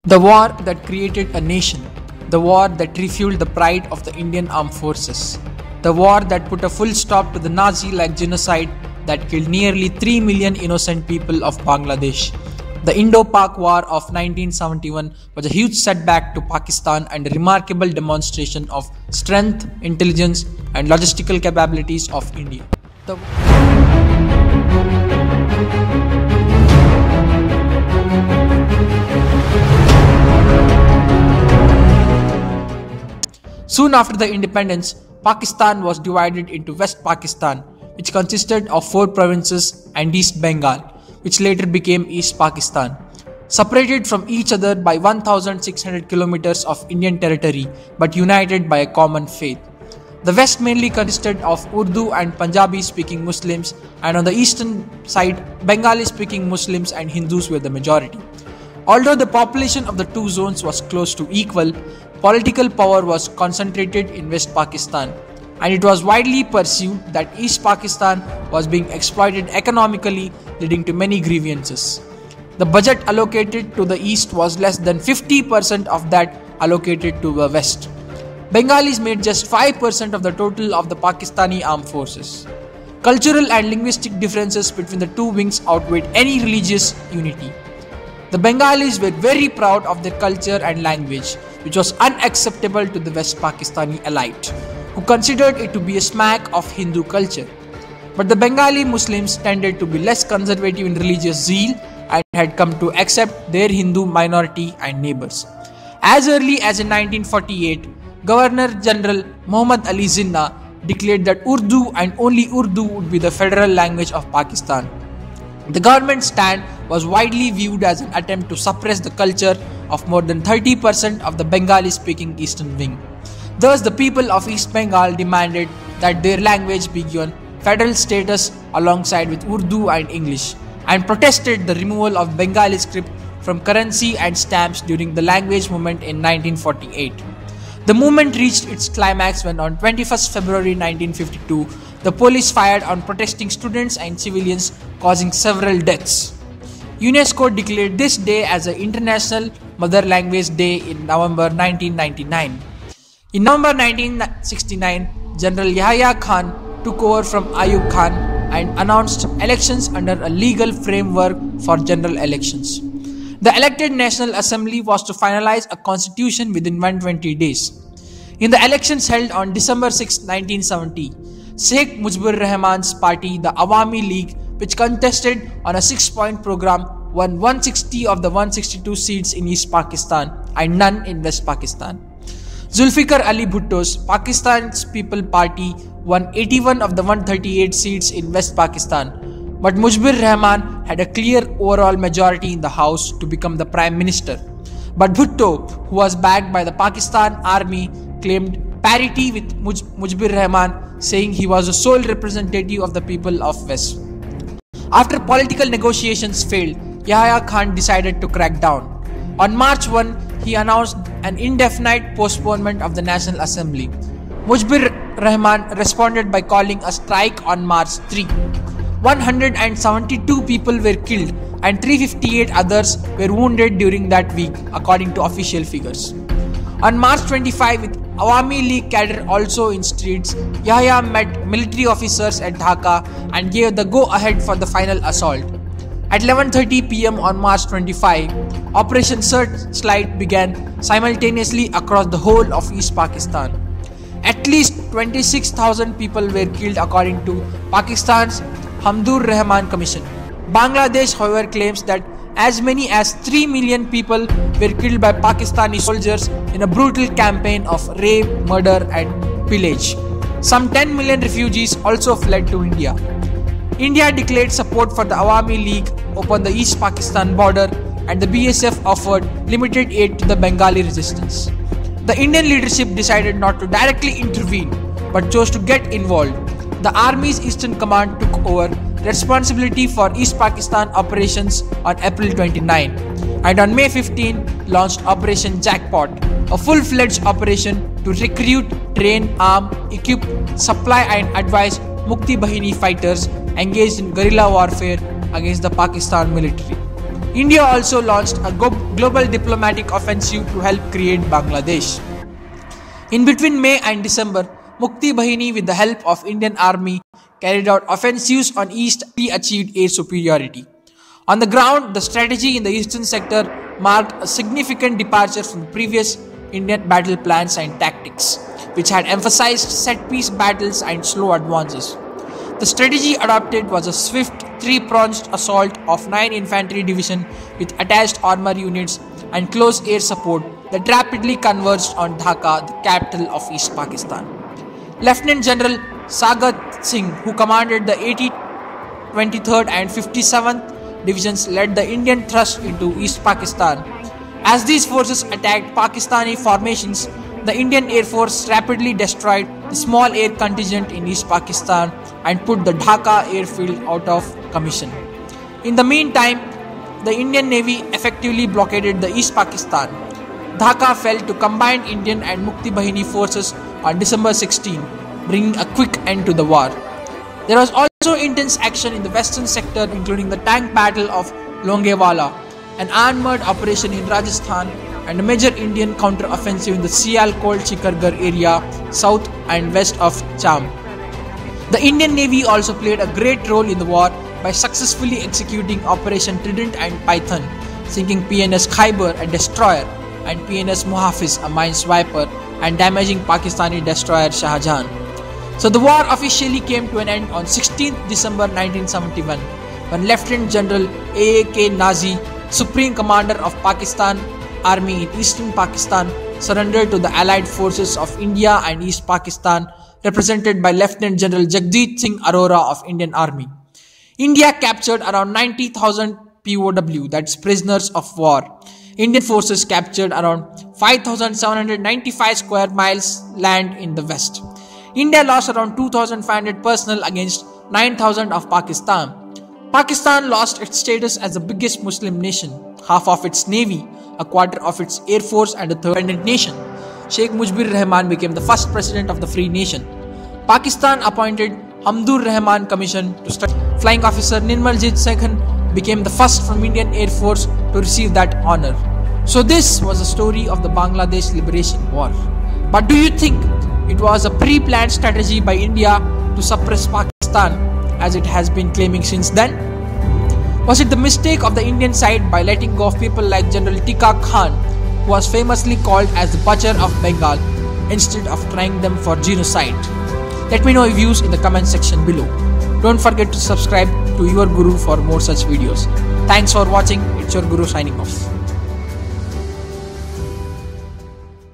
The war that created a nation, the war that refueled the pride of the Indian Armed Forces, the war that put a full stop to the Nazi-like genocide that killed nearly 3 million innocent people of Bangladesh. The Indo-Pak War of 1971 was a huge setback to Pakistan and a remarkable demonstration of strength, intelligence, and logistical capabilities of India. Soon after the independence, Pakistan was divided into West Pakistan, which consisted of 4 provinces, and East Bengal, which later became East Pakistan. Separated from each other by 1,600 kilometers of Indian territory, but united by a common faith. The West mainly consisted of Urdu and Punjabi-speaking Muslims, and on the eastern side, Bengali-speaking Muslims and Hindus were the majority. Although the population of the two zones was close to equal, political power was concentrated in West Pakistan, and it was widely perceived that East Pakistan was being exploited economically, leading to many grievances. The budget allocated to the East was less than 50% of that allocated to the West. Bengalis made just 5% of the total of the Pakistani armed forces. Cultural and linguistic differences between the two wings outweighed any religious unity. The Bengalis were very proud of their culture and language, which was unacceptable to the West Pakistani elite, who considered it to be a smack of Hindu culture. But the Bengali Muslims tended to be less conservative in religious zeal and had come to accept their Hindu minority and neighbors. As early as in 1948, Governor General Muhammad Ali Jinnah declared that Urdu and only Urdu would be the federal language of Pakistan. The government's stand was widely viewed as an attempt to suppress the culture of more than 30% of the Bengali-speaking Eastern Wing. Thus, the people of East Bengal demanded that their language be given federal status alongside with Urdu and English, and protested the removal of Bengali script from currency and stamps during the language movement in 1948. The movement reached its climax when on 21st February 1952, the police fired on protesting students and civilians, causing several deaths. UNESCO declared this day as the International Mother Language Day in November 1999. In November 1969, General Yahya Khan took over from Ayub Khan and announced elections under a legal framework for general elections. The elected National Assembly was to finalize a constitution within 120 days. In the elections held on December 6, 1970, Sheikh Mujibur Rahman's party, the Awami League, which contested on a 6-point program, won 160 of the 162 seats in East Pakistan and none in West Pakistan. Zulfikar Ali Bhutto's Pakistan's People Party won 81 of the 138 seats in West Pakistan, but Mujibur Rahman had a clear overall majority in the House to become the Prime Minister. But Bhutto, who was backed by the Pakistan Army, claimed parity with Mujibur Rahman, saying he was the sole representative of the people of West. After political negotiations failed, Yahya Khan decided to crack down. On March 1, he announced an indefinite postponement of the National Assembly. Mujibur Rahman responded by calling a strike on March 3. 172 people were killed and 358 others were wounded during that week, according to official figures. On March 25, with Awami League cadre also in streets, Yahya met military officers at Dhaka and gave the go-ahead for the final assault. At 11:30 p.m. on March 25, Operation Searchlight began simultaneously across the whole of East Pakistan. At least 26,000 people were killed according to Pakistan's Hamdur Rahman Commission. Bangladesh, however, claims that as many as 3 million people were killed by Pakistani soldiers in a brutal campaign of rape, murder and pillage. Some 10 million refugees also fled to India. India declared support for the Awami League upon the East Pakistan border, and the BSF offered limited aid to the Bengali resistance. The Indian leadership decided not to directly intervene, but chose to get involved. The Army's Eastern Command took over responsibility for East Pakistan operations on April 29, and on May 15 launched Operation Jackpot, a full-fledged operation to recruit, train, arm, equip, supply and advise Mukti Bahini fighters engaged in guerrilla warfare against the Pakistan military. India also launched a global diplomatic offensive to help create Bangladesh. In between May and December, Mukti Bahini, with the help of Indian Army, carried out offensives on East and achieved air superiority. On the ground, the strategy in the eastern sector marked a significant departure from the previous Indian battle plans and tactics, which had emphasized set-piece battles and slow advances. The strategy adopted was a swift, three-pronged assault of 9 infantry division with attached armor units and close air support that rapidly converged on Dhaka, the capital of East Pakistan. Lieutenant General Sagat Singh, who commanded the 80th, 23rd and 57th divisions, led the Indian thrust into East Pakistan. As these forces attacked Pakistani formations, the Indian Air Force rapidly destroyed the small air contingent in East Pakistan and put the Dhaka airfield out of commission. In the meantime, the Indian Navy effectively blockaded the East Pakistan. Dhaka fell to combined Indian and Mukti Bahini forces on December 16, bringing a quick end to the war. There was also intense action in the western sector, including the tank battle of Longewala, an armoured operation in Rajasthan, and a major Indian counter-offensive in the Sialkot-Chikargarh area south and west of Cham. The Indian Navy also played a great role in the war by successfully executing Operation Trident and Python, sinking PNS Khyber, a destroyer, and PNS Muhafiz, a minesweeper, and damaging Pakistani destroyer Shahjahan. So the war officially came to an end on 16th December 1971 when Lieutenant General A.A.K. Nazi, Supreme Commander of Pakistan Army in Eastern Pakistan, surrendered to the allied forces of India and East Pakistan, represented by Lieutenant General Jagdeep Singh Arora of Indian Army. India captured around 90,000 POW, that's prisoners of war. Indian forces captured around 5,795 square miles land in the west. India lost around 2,500 personnel against 9,000 of Pakistan. Pakistan lost its status as the biggest Muslim nation, half of its navy, a quarter of its air force, and a third independent nation. Sheikh Mujibur Rahman became the first president of the free nation. Pakistan appointed Hamdur Rahman Commission to study. Flying officer Nirmaljit Singh became the first from Indian Air Force to receive that honor. So this was the story of the Bangladesh Liberation War. But do you think it was a pre-planned strategy by India to suppress Pakistan, as it has been claiming since then? Was it the mistake of the Indian side by letting go of people like General Tika Khan, who was famously called as the Butcher of Bengal, instead of trying them for genocide? Let me know your views in the comment section below. Don't forget to subscribe to Your Guru for more such videos. Thanks for watching. It's Your Guru signing off.